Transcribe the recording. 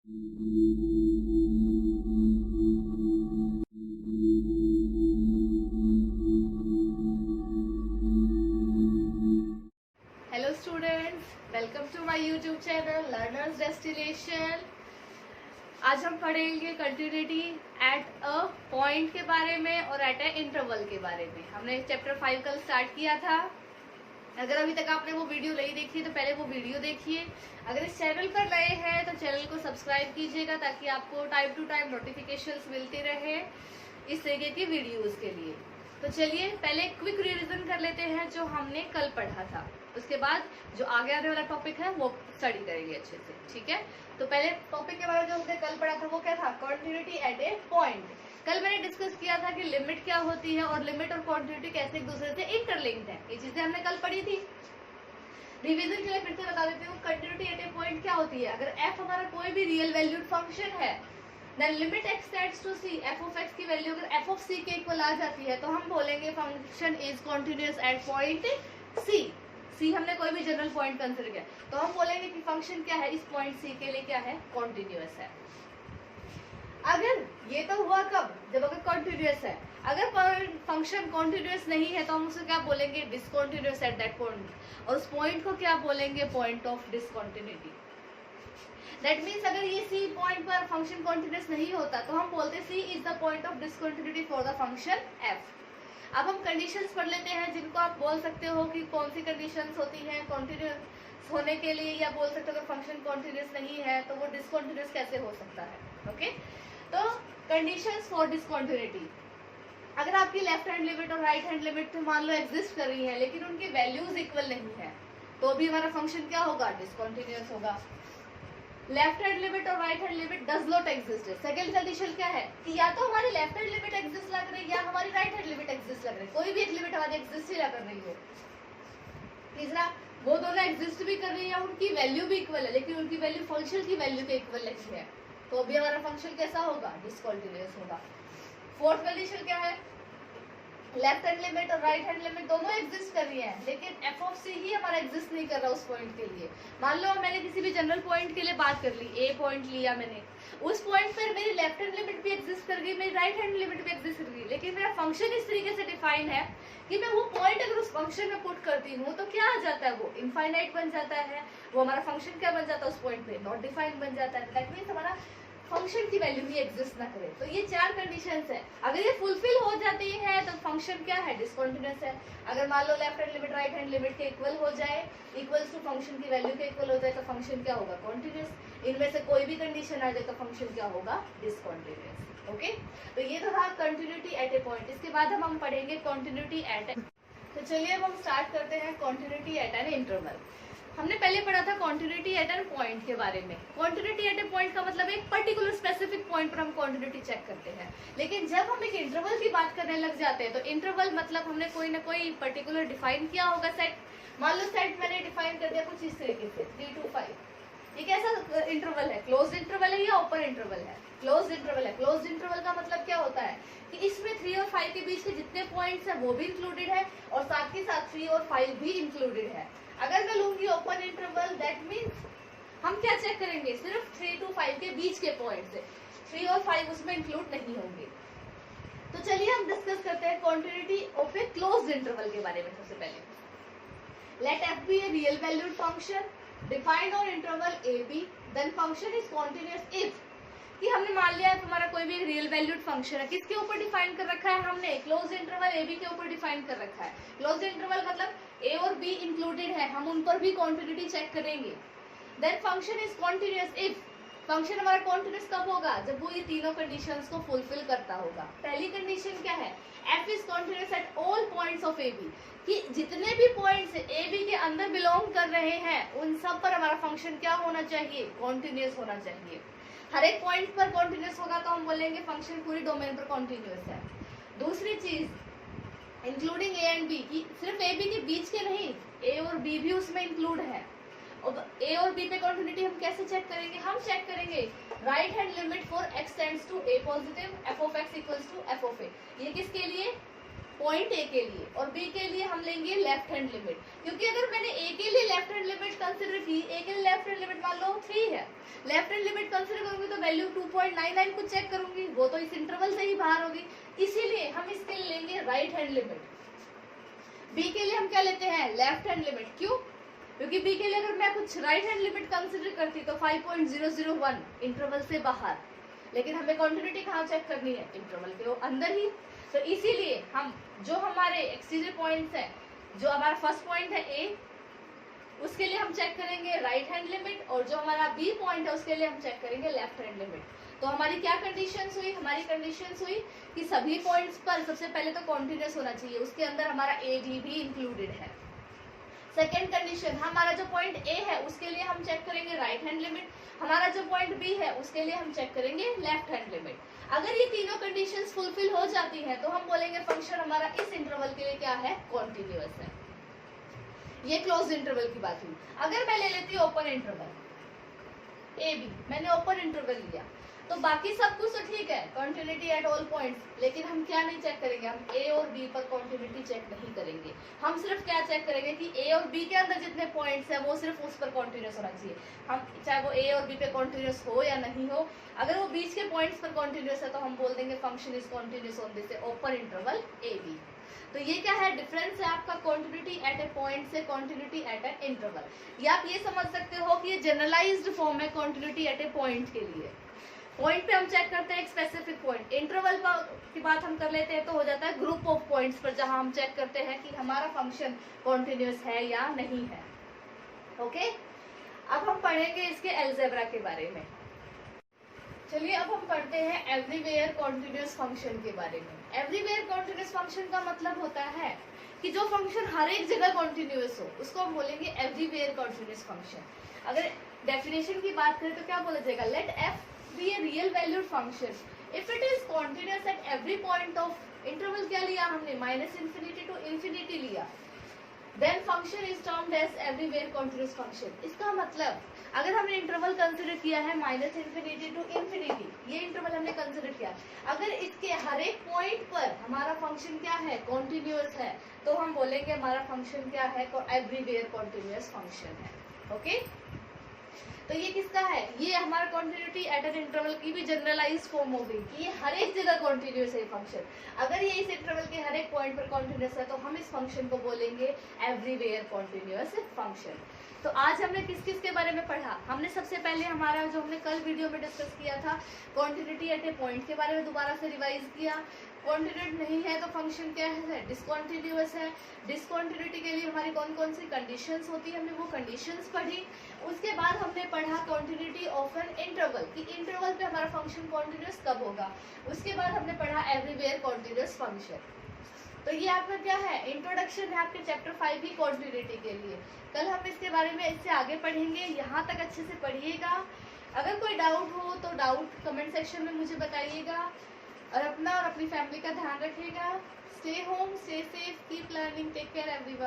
Hello students, welcome to my YouTube channel learners destination. आज हम पढ़ेंगे कंटिन्यूटी एट अ पॉइंट के बारे में और एट अ इंटरवल के बारे में। हमने चैप्टर 5 कल स्टार्ट किया था। अगर अभी तक आपने वो वीडियो नहीं देखी तो पहले वो वीडियो देखिए। अगर इस चैनल पर नए हैं तो चैनल को सब्सक्राइब कीजिएगा ताकि आपको टाइम टू टाइम नोटिफिकेशंस मिलती रहे इस तरीके की वीडियोस के लिए। तो चलिए पहले क्विक रिवीजन कर लेते हैं जो हमने कल पढ़ा था, उसके बाद जो आगे आने वाला टॉपिक है वो स्टडी करेंगे अच्छे से। ठीक है, तो पहले टॉपिक के बारे में जो हमने कल पढ़ा था वो क्या था? Continuity at a point. कल मैंने डिस्कस किया था कि लिमिट क्या होती है और लिमिट और कंटिन्यूटी कैसे एक दूसरे से इंटरलिंक्ड है। ये चीजें हमने कल पढ़ी थी। रिवीजन के लिए फिर से बता देती हूँ, कंटिन्यूटी एट ए पॉइंट क्या होती है? अगर f हमारा कोई भी रियल वैल्यूड फंक्शन है, then limit x tends to c, f of x की वैल्यू अगर f ऑफ c के इक्वल आ जाती है तो हम बोलेंगे function is continuous at point c। c हमने कोई भी जनरल पॉइंट कंसिडर किया तो हम बोलेंगे कि फंक्शन क्या है, इस पॉइंट c के लिए क्या है? कॉन्टिन्यूअस है। अगर ये तो हुआ कब? जब अगर कॉन्टिन्यूअस है। अगर फंक्शन कॉन्टिन्यूअस नहीं है तो हम उसे क्या बोलेंगे? Discontinuous at that point. और उस पॉइंट को क्या बोलेंगे? Point of discontinuity. That means अगर ये C पॉइंट पर फंक्शन कॉन्टिन्यूअस नहीं होता तो हम बोलते C is the point of discontinuity for the function f। अब हम कंडीशंस पढ़ लेते हैं जिनको आप बोल सकते हो कि कौन सी कंडीशंस होती हैं कॉन्टिन्यूअस होने के लिए, या बोल सकते हो अगर फंक्शन कॉन्टिन्यूअस नहीं है तो वो डिसकॉन्टिन्यूअस कैसे हो सकता है। ओके, तो कंडीशंस फॉर डिसकॉन्टिन्यूटी। अगर आपकी लेफ्ट हैंड लिमिट और राइट हैंड लिमिट तो मान लो एग्जिस्ट कर रही है लेकिन उनकी वैल्यूज इक्वल नहीं है तो भी हमारा फंक्शन क्या होगा? डिसकॉन्टिन्यूअस होगा। लेफ्ट हैंड लिमिट और right hand limit does not exist है। सेकंड कंडीशन क्या है कि या तो हमारी लेफ्ट हैंड लिमिट एग्जिस्ट लग रही है या हमारी राइट हैंड लिमिट एग्जिस्ट लग रही है, कोई भी एक लिमिट हमारी एग्जिस्ट ही ना कर रही हो। तीसरा, वो दोनों एग्जिस्ट भी कर रही है, उनकी वैल्यू भी इक्वल है लेकिन उनकी वैल्यू फंक्शन की वैल्यू के इक्वल नहीं है तो भी हमारा फंक्शन कैसा होगा? डिसकंटिन्यूअस होगा। फोर्थ कंडीशन क्या है? लेफ्ट हैंड लिमिट और राइट हैंड लिमिट दोनों एग्जिस्ट कर रही है लेकिन f ऑफ c ही हमारा एग्जिस्ट नहीं कर रहा उस पॉइंट के लिए। मान लो मैंने किसी भी जनरल पॉइंट के लिए बात कर ली, a पॉइंट लिया मैंने, उस पॉइंट पर मेरी लेफ्ट हैंड लिमिट भी एग्जिस्ट कर गई, मेरी राइट हैंड लिमिट भी एग्जिस्ट कर गई, लेकिन मेरा फंक्शन इस तरीके से डिफाइन है कि मैं वो पॉइंट अगर उस फंक्शन में पुट करती हूँ तो क्या आ जाता है? वो इनफाइनाइट बन जाता है। वो हमारा फंक्शन क्या बन जाता है? उस पॉइंट पे नॉट डिफाइंड बन जाता है। दैट मीन्स हमारा फंक्शन की वैल्यू ही एग्जिस्ट ना करे। तो ये चार कंडीशंस है, अगर ये फुलफिल हो जाती है तो फंक्शन क्या है? डिसकंटिन्यूअस है। अगर मान लो left hand limit right hand limit के इक्वल हो जाए, इक्वल्स टू फंक्शन की वैल्यू के इक्वल हो जाए तो फंक्शन क्या होगा? कॉन्टिन्यूअस। इनमें से कोई भी कंडीशन आ जाए तो फंक्शन क्या होगा? डिसकंटिन्यूअस। ओके, तो ये तो था कंटिन्यूटी एट ए पॉइंट। इसके बाद हम पढ़ेंगे कंटिन्यूटी एट। तो चलिए अब हम स्टार्ट करते हैं कंटिन्यूटी एट एन इंटरवल। हमने पहले पढ़ा था कंटिन्यूटी एट एन पॉइंट के बारे में। कंटिन्यूटी एट ए पॉइंट का मतलब एक पर्टिकुलर स्पेसिफिक पॉइंट पर हम कंटिन्यूटी चेक करते हैं, लेकिन जब हम एक इंटरवल की बात करने लग जाते हैं तो इंटरवल मतलब हमने कोई ना कोई पर्टिकुलर डिफाइन किया होगा सेट। मान लो सेट मैंने डिफाइन कर दिया कुछ इस तरीके से 3 to 5। ये कैसा इंटरवल है? क्लोज्ड इंटरवल है या ओपन इंटरवल है? क्लोज्ड इंटरवल है। क्लोज्ड इंटरवल का मतलब क्या होता है कि इसमें 3 और 5 के बीच के जितने पॉइंट्स है वो भी इंक्लूडेड है और साथ ही साथ 3 और 5 भी इंक्लूडेड है। अगर मैं लूंगी ओपन इंटरवल, दैट मीन्स हम क्या चेक करेंगे? सिर्फ 3 to 5 के बीच के पॉइंट से, 3 और 5 उसमें इंक्लूड नहीं होंगे। तो चलिए हम डिस्कस करते हैं continuity of a closed interval के बारे में। सबसे पहले let f be a real valued function defined on interval a b, then function is continuous if कि हमने मान लिया है हमारा कोई भी रियल वैल्यूड फंक्शन है। किसके ऊपर डिफाइन कर रखा है हमने? क्लोज इंटरवल ए बी के ऊपर डिफाइन कर रखा है। क्लोज इंटरवल मतलब ए और बी इंक्लूडेड है, हम उन पर भी कॉन्टिन्यूटी चेक करेंगे। Then function is continuous if, function हमारा कॉन्टिन्यूअस कब होगा? जब वो ये तीनों कंडीशंस को फुलफिल करता होगा। पहली कंडीशन क्या है? f is continuous at all points of A B, कि जितने भी पॉइंट्स ए बी के अंदर बिलोंग कर रहे हैं उन सब पर हमारा फंक्शन क्या होना चाहिए? कॉन्टिन्यूअस होना चाहिए। हर एक पॉइंट पर कॉन्टिन्यूअस होगा तो हम बोलेंगे फंक्शन पूरी डोमेन पर कॉन्टिन्यूअस है। दूसरी चीज इंक्लूडिंग ए एंड बी, की सिर्फ ए बी के बीच के नहीं, ए और बी भी उसमें इंक्लूड है। और ए और बी पे कॉन्टिन्यूटी हम कैसे चेक करेंगे? हम चेक करेंगे right hand limit for x tends to a positive f of x equals to f of a। ये किसके लिए? पॉइंट ए के लिए। और बी के लिए हम लेंगे लेफ्ट हैंड लिमिट, क्योंकि अगर मैंने ए के लिए लेफ्ट हैंड लिमिट कंसिडर की, ए के लिए लेफ्ट हैंड लिमिट मान लो 3 है, लेफ्ट हैंड लिमिट कंसिडर करूंगी वैल्यू 2.99 को चेक करूंगी, वो तो इस इंटरवल से ही बाहर होगी, इसीलिए हम इसके लिए लेंगे राइट हैंड लिमिट। बी के लिए हम क्या लेते हैं, लेफ्ट हैंड लिमिट। क्यों? क्योंकि बी के लिए अगर मैं कुछ राइट हैंड लिमिट कंसिडर करती तो 5.001 इंटरवल से बाहर, लेकिन हमें कंटिन्यूटी कहाँ चेक करनी है, इंटरवल के अंदर ही। तो इसीलिए हम जो हमारे एक्सटीरियर पॉइंट्स हैं, जो हमारा फर्स्ट पॉइंट है ए, उसके लिए हम चेक करेंगे राइट हैंड लिमिट, और जो हमारा बी पॉइंट है उसके लिए हम चेक करेंगे लेफ्ट हैंड लिमिट। तो हमारी क्या कंडीशंस हुई, हमारी कंडीशंस हुई कि सभी पॉइंट्स पर सबसे पहले तो कॉन्टिन्यूस होना चाहिए, उसके अंदर हमारा ए बी भी इंक्लूडेड है। सेकेंड कंडीशन, हमारा जो पॉइंट ए है उसके लिए हम चेक करेंगे राइट हैंड लिमिट, हमारा जो पॉइंट बी है उसके लिए हम चेक करेंगे लेफ्ट हैंड लिमिट। अगर ये तीनों कंडीशंस फुलफिल हो जाती है तो हम बोलेंगे फंक्शन हमारा इस इंटरवल के लिए क्या है, कॉन्टिन्यूअस है। ये क्लोज इंटरवल की बात हुई। अगर मैं ले लेती हूँ ओपन इंटरवल ए बी, मैंने ओपन इंटरवल लिया तो बाकी सब कुछ तो ठीक है, कंटिन्यूटी एट ऑल पॉइंट्स, लेकिन हम क्या नहीं चेक करेंगे, हम ए और बी पर कंटिन्यूटी चेक नहीं करेंगे। हम सिर्फ क्या चेक करेंगे कि ए और बी के अंदर जितने पॉइंट्स हैं वो सिर्फ उस पर कंटिन्यूस होना चाहिए। हम चाहे वो ए और बी पे कंटिन्यूस हो या नहीं हो, अगर वो बीच के पॉइंट्स पर कंटिन्यूस है तो हम बोल देंगे function is continuous on this open interval A B. तो ये क्या है, डिफरेंस है आपका कंटिन्यूटी एट ए पॉइंट से कंटिन्यूटी एट ए इंटरवल। या आप ये समझ सकते हो कि ये जनरलाइज्ड फॉर्म है कंटिन्यूटी एट ए पॉइंट के लिए। पॉइंट पे हम चेक करते हैं एक स्पेसिफिक पॉइंट, इंटरवल की बात हम कर लेते हैं तो हो जाता है ग्रुप ऑफ पॉइंट्स पर, जहां हम चेक करते हैं कि हमारा फंक्शन कॉन्टिन्यूस है या नहीं है। ओके, अब हम पढ़ेंगे इसके अलजेब्रा के बारे में। चलिए अब हम पढ़ते हैं एवरीवेयर कॉन्टिन्यूस फंक्शन के बारे में। एवरीवेयर कॉन्टिन्यूस फंक्शन का मतलब होता है कि जो फंक्शन हर एक जगह कॉन्टिन्यूस हो उसको हम बोलेंगे एवरीवेयर कॉन्टिन्यूस फंक्शन। अगर डेफिनेशन की बात करें तो क्या बोला जाएगा, let F be a real valued function if it is continuous at every point of interval। क्या लिया हमने, माइनस इंफिनिटी टू इंफिनिटी लिया, then function is termed as everywhere continuous function। इसका मतलब अगर हमने इंटरवल कंसिडर किया है माइनस इंफिनिटी टू इंफिनिटी, ये इंटरवल हमने कंसिडर किया, अगर इसके हर एक पॉइंट पर हमारा फंक्शन क्या है, कॉन्टिन्यूस है, तो हम बोलेंगे हमारा फंक्शन क्या है, एवरीवेयर कॉन्टिन्यूस फंक्शन है। ओके, तो ये किसका है, ये हमारा कॉन्टिन्यूटी एट एन इंटरवल की भी जनरलाइज फॉर्म हो गई कि ये हर एक जगह कॉन्टिन्यूस है फंक्शन। अगर ये इस इंटरवल के हर एक पॉइंट पर कॉन्टिन्यूस है तो हम इस फंक्शन को बोलेंगे एवरीवेयर कॉन्टिन्यूस फंक्शन। तो आज हमने किस किस के बारे में पढ़ा, हमने सबसे पहले हमारा जो हमने कल वीडियो में डिस्कस किया था कॉन्टिन्यूटी एट ए पॉइंट के बारे में दोबारा से रिवाइज किया। कॉन्टिन्यूट नहीं है तो फंक्शन क्या है, डिसकॉन्टिन्यूअस है। डिसकॉन्टिन्यूटी के लिए हमारी कौन कौन सी कंडीशंस होती है, हमने वो कंडीशंस पढ़ी। उसके बाद हमने पढ़ा कॉन्टिन्यूटी ऑफ एन इंटरवल कि इंटरवल पे हमारा फंक्शन कॉन्टिन्यूअस कब होगा। उसके बाद हमने पढ़ा एवरीवेयर कॉन्टिन्यूअस फंक्शन। तो ये आपका क्या है, इंट्रोडक्शन है आपके चैप्टर 5 की कॉन्टिन्यूटी के लिए। कल हम इसके बारे में इससे आगे पढ़ेंगे, यहाँ तक अच्छे से पढ़िएगा। अगर कोई डाउट हो तो डाउट कमेंट सेक्शन में मुझे बताइएगा, और अपना और अपनी फैमिली का ध्यान रखिएगा। Stay home, stay safe, keep learning, take care everyone.